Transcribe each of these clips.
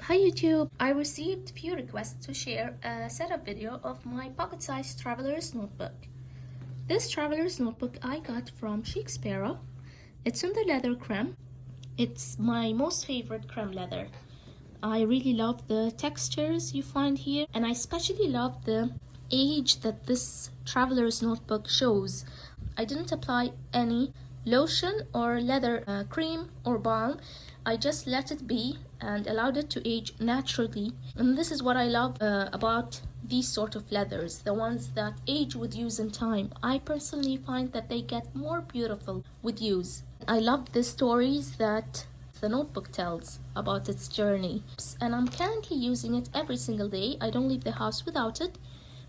Hi YouTube! I received few requests to share a setup video of my pocket-sized traveler's notebook. This traveler's notebook I got from Chic Sparrow. It's in the leather creme. It's my most favorite creme leather. I really love the textures you find here, and I especially love the age that this traveler's notebook shows. I didn't apply any lotion or leather cream or balm. I just let it be and allowed it to age naturally. And this is what I love about these sort of leathers, the ones that age with use and time. I personally find that they get more beautiful with use. I love the stories that the notebook tells about its journey, and I'm currently using it every single day. I don't leave the house without it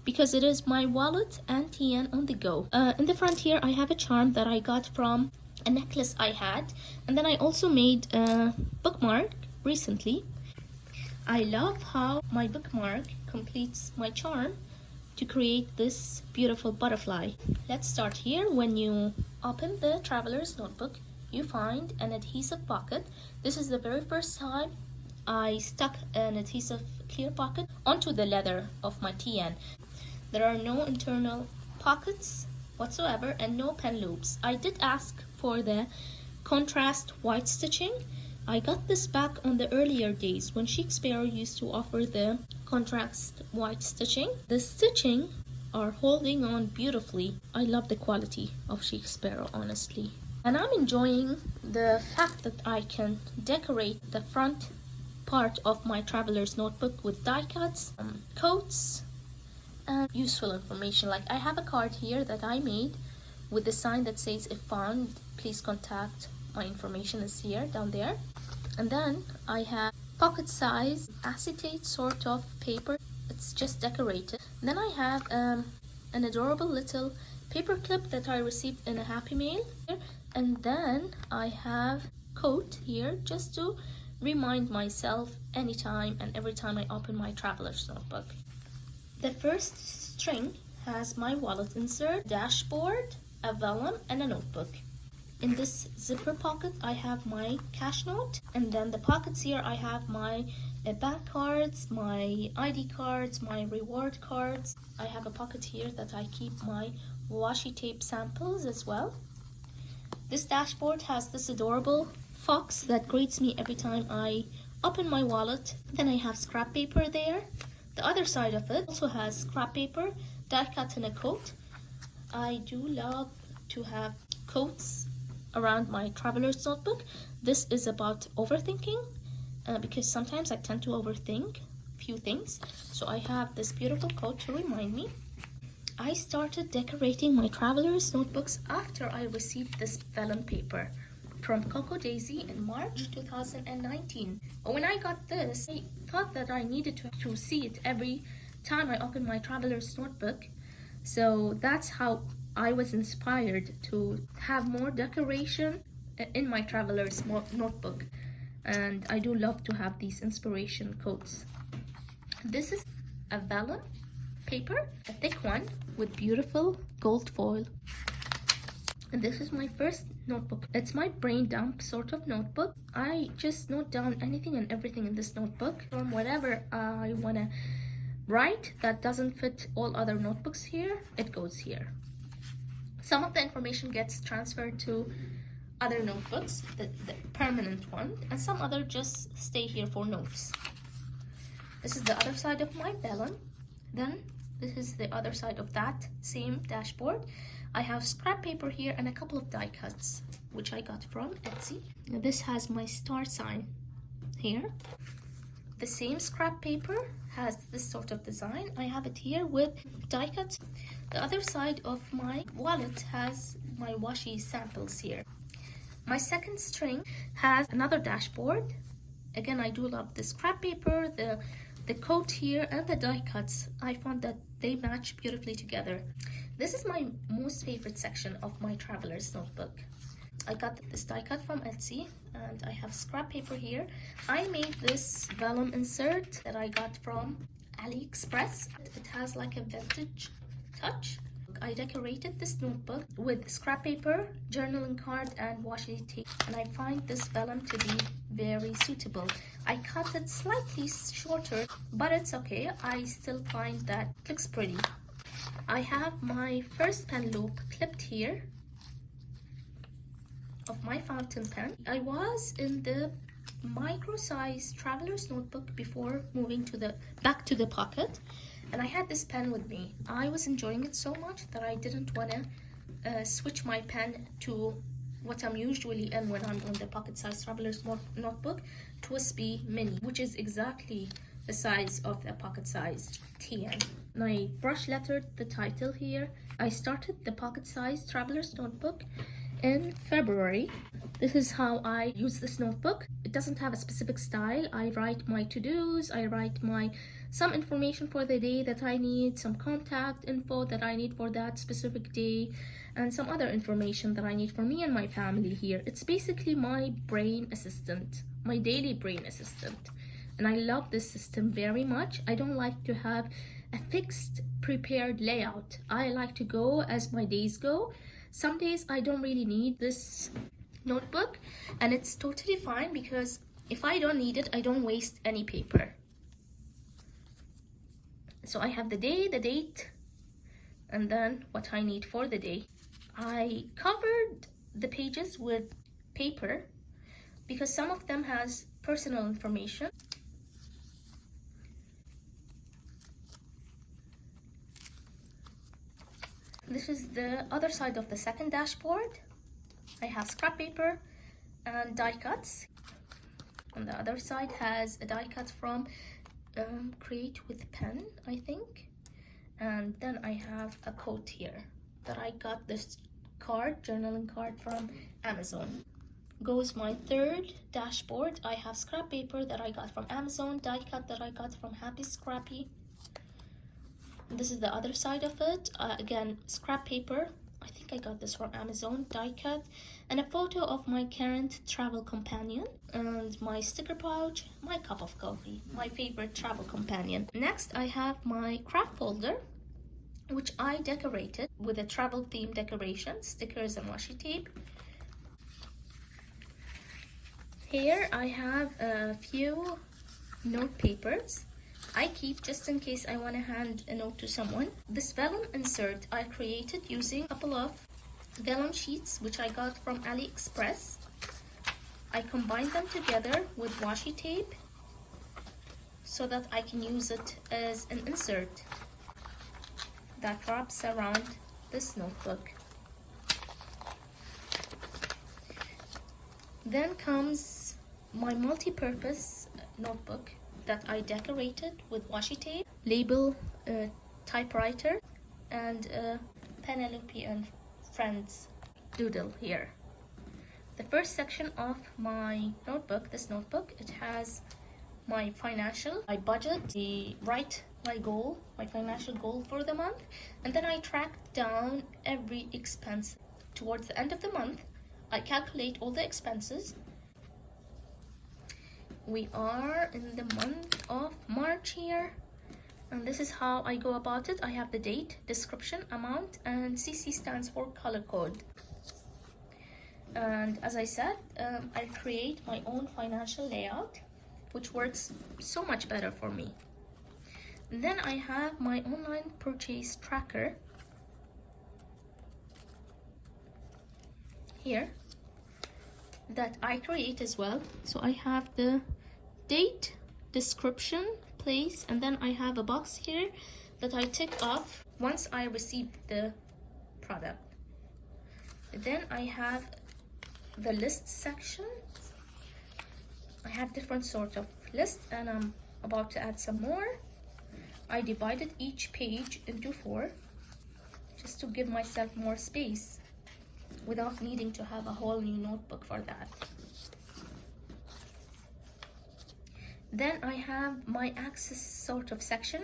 because it is my wallet and TN on the go. In the front here I have a charm that I got from a necklace I had, and then I also made a bookmark recently. I love how my bookmark completes my charm to create this beautiful butterfly. Let's start here. When you open the traveler's notebook, you find an adhesive pocket. This is the very first time I stuck an adhesive clear pocket onto the leather of my TN. There are no internal pockets whatsoever and no pen loops. I did ask for the contrast white stitching. I got this back on the earlier days when Chic Sparrow used to offer the contrast white stitching. The stitching are holding on beautifully. I love the quality of Chic Sparrow, honestly. And I'm enjoying the fact that I can decorate the front part of my traveler's notebook with die cuts, quotes, and useful information. Like I have a card here that I made with the sign that says, if found, please contact. My information is here, down there. And then I have pocket size acetate sort of paper. It's just decorated. And then I have an adorable little paper clip that I received in a Happy Mail. And then I have quote here just to remind myself anytime and every time I open my traveler's notebook. The first string has my wallet insert, dashboard, a vellum, and a notebook. In this zipper pocket I have my cash note, and then the pockets here I have my bank cards, my ID cards, my reward cards. I have a pocket here that I keep my washi tape samples as well. This dashboard has this adorable fox that greets me every time I open my wallet. Then I have scrap paper there. The other side of it also has scrap paper, die cut, and a coat. I do love to have coats around my traveler's notebook. This is about overthinking because sometimes I tend to overthink few things. So I have this beautiful coat to remind me. I started decorating my traveler's notebooks after I received this vellum paper from Coco Daisy in March 2019. When I got this, I thought that I needed to see it every time I opened my traveler's notebook. So that's how I was inspired to have more decoration in my traveler's notebook. And I do love to have these inspiration quotes. This is a vellum paper, a thick one with beautiful gold foil. And this is my first notebook. It's my brain dump sort of notebook. I just note down anything and everything in this notebook from whatever I want to write that doesn't fit all other notebooks here. It goes here. Some of the information gets transferred to other notebooks, the permanent one, and some other just stay here for notes. This is the other side of my vellum. Then this is the other side of that same dashboard. I have scrap paper here and a couple of die cuts, which I got from Etsy. This has my star sign here. The same scrap paper has this sort of design. I have it here with die cuts. The other side of my wallet has my washi samples here. My second string has another dashboard. Again, I do love the scrap paper, the coat here, and the die cuts. I found that they match beautifully together. This is my most favorite section of my traveler's notebook. I got this die cut from Etsy, and I have scrap paper here. I made this vellum insert that I got from AliExpress. It has like a vintage touch. I decorated this notebook with scrap paper, journaling card, and washi tape, and I find this vellum to be very suitable. I cut it slightly shorter, but it's okay. I still find that it looks pretty. I have my first pen loop clipped here of my fountain pen. I was in the micro size traveler's notebook before moving back to the pocket, and I had this pen with me. I was enjoying it so much that I didn't want to switch my pen to what I'm usually in when I'm on the pocket size traveler's notebook, TWSBI Mini, which is exactly the size of the pocket size TN. And I brush lettered the title here. I started the pocket size traveler's notebook in February. This is how I use this notebook. It doesn't have a specific style. I write my to-dos, I write some information for the day that I need, some contact info that I need for that specific day, and some other information that I need for me and my family here. It's basically my brain assistant, my daily brain assistant. And I love this system very much. I don't like to have a fixed prepared layout. I like to go as my days go. Some days I don't really need this notebook, and it's totally fine because if I don't need it, I don't waste any paper. So I have the day, the date, and then what I need for the day. I covered the pages with paper because some of them has personal information. This is the other side of the second dashboard. I have scrap paper and die cuts. On the other side has a die cut from Create with Pen, I think. And then I have a quote here that I got this card, journaling card from Amazon. Goes my third dashboard. I have scrap paper that I got from Amazon, die cut that I got from Happy Scrappy. This is the other side of it. Again, scrap paper. I think I got this from Amazon, die cut, and a photo of my current travel companion, and my sticker pouch, my cup of coffee, my favorite travel companion. Next, I have my craft folder, which I decorated with a travel theme decoration, stickers and washi tape. Here I have a few note papers I keep just in case I want to hand a note to someone. This vellum insert I created using a couple of vellum sheets which I got from AliExpress. I combined them together with washi tape so that I can use it as an insert that wraps around this notebook. Then comes my multi-purpose notebook that I decorated with washi tape, label, typewriter, and Penelope and Friends doodle here. The first section of my notebook, this notebook, it has my financial, my budget, my financial goal for the month, and then I track down every expense. Towards the end of the month, I calculate all the expenses. We are in the month of March here, and this is how I go about it. I have the date, description, amount, and CC stands for color code. And as I said, I create my own financial layout, which works so much better for me. And then I have my online purchase tracker here that I create as well. So I have the date, description, place, and then I have a box here that I tick off once I receive the product. Then I have the list section. I have different sort of lists, and I'm about to add some more. I divided each page into 4 just to give myself more space without needing to have a whole new notebook for that. Then I have my access sort of section.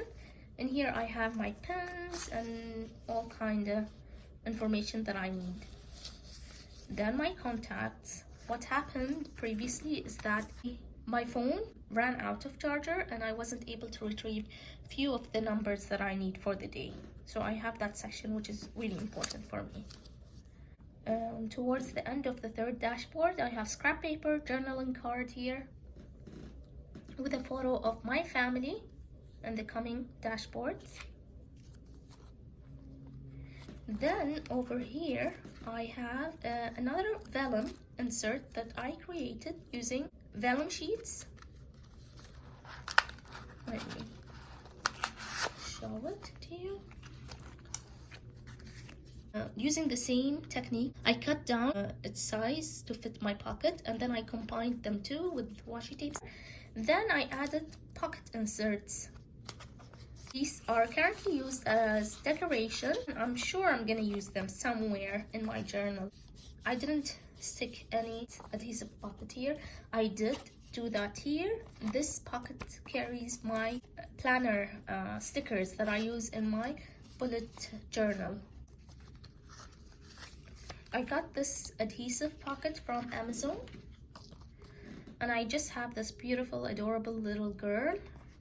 In here I have my pens and all kind of information that I need. Then my contacts. What happened previously is that my phone ran out of charger and I wasn't able to retrieve few of the numbers that I need for the day. So I have that section, which is really important for me. Towards the end of the third dashboard, I have scrap paper, journaling card here with a photo of my family and the coming dashboards. Then over here I have another vellum insert that I created using vellum sheets. Let me show it to you. Using the same technique, I cut down its size to fit my pocket, and then I combined them too with washi tapes. Then I added pocket inserts. These are currently used as decoration. I'm sure I'm gonna use them somewhere in my journal. I didn't stick any adhesive pocket here. I did do that here. This pocket carries my planner stickers that I use in my bullet journal. I got this adhesive pocket from Amazon, and I just have this beautiful, adorable little girl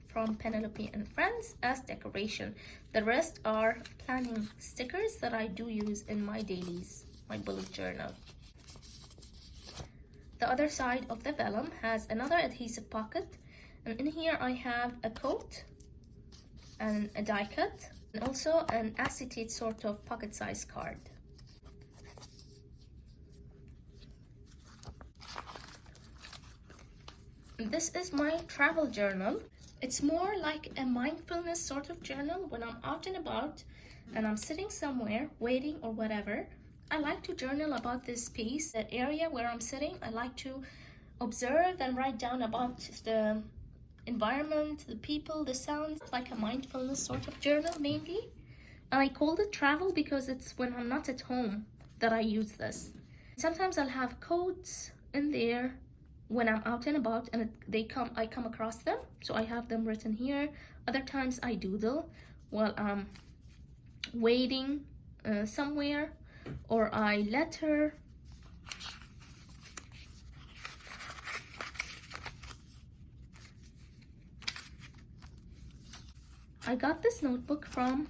from Penelope and Friends as decoration. The rest are planning stickers that I do use in my dailies, my bullet journal. The other side of the vellum has another adhesive pocket, and in here I have a coat and a die cut, and also an acetate sort of pocket size card. This is my travel journal. It's more like a mindfulness sort of journal. When I'm out and about and I'm sitting somewhere waiting or whatever, I like to journal about this space, that area where I'm sitting. I like to observe and write down about the environment, the people, the sounds, like a mindfulness sort of journal mainly. And I called it travel because it's when I'm not at home that I use this. Sometimes I'll have quotes in there when I'm out and about, and I come across them, so I have them written here. Other times I doodle while I'm waiting somewhere, or I letter. I got this notebook from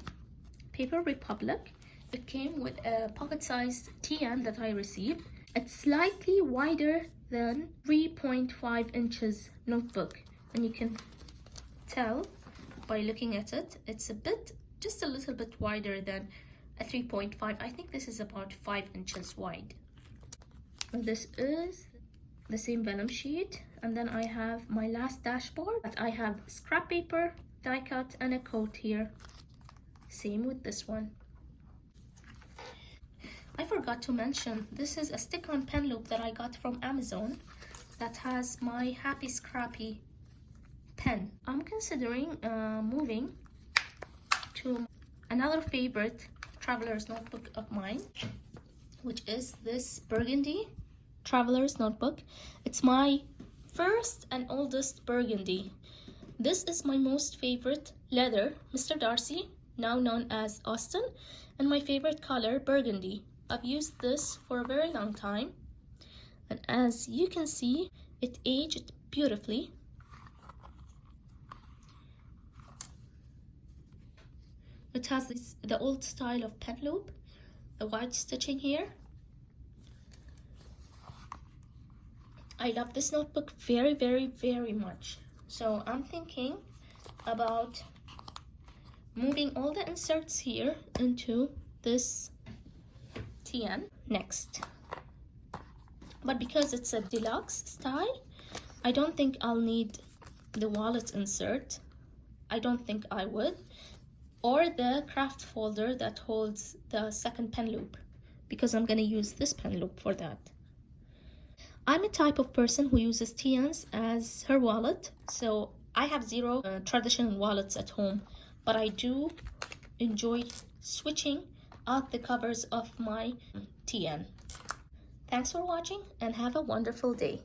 Paper Republic. It came with a pocket-sized TN that I received. It's slightly wider than 3.5 inches notebook, and you can tell by looking at it, it's just a little bit wider than a 3.5. I think this is about 5 inches wide. And this is the same vellum sheet, and then I have my last dashboard. I have scrap paper, die cut, and a coat here. Same with this one. I forgot to mention, this is a stick-on pen loop that I got from Amazon that has my Happy Scrappy pen. I'm considering moving to another favorite traveler's notebook of mine, which is this burgundy traveler's notebook. It's my first and oldest burgundy. This is my most favorite leather, Mr. Darcy, now known as Austin, and my favorite color, burgundy. I've used this for a very long time, and as you can see, it aged beautifully. It has the old style of pen loop, the white stitching here. I love this notebook very, very, very much. So I'm thinking about moving all the inserts here into this TN next. But because it's a deluxe style, I don't think I'll need the wallet insert. I don't think I would. Or the craft folder that holds the second pen loop, because I'm gonna use this pen loop for that. I'm a type of person who uses TNs as her wallet, so I have zero traditional wallets at home, but I do enjoy switching out the covers of my TN. Thanks for watching and have a wonderful day.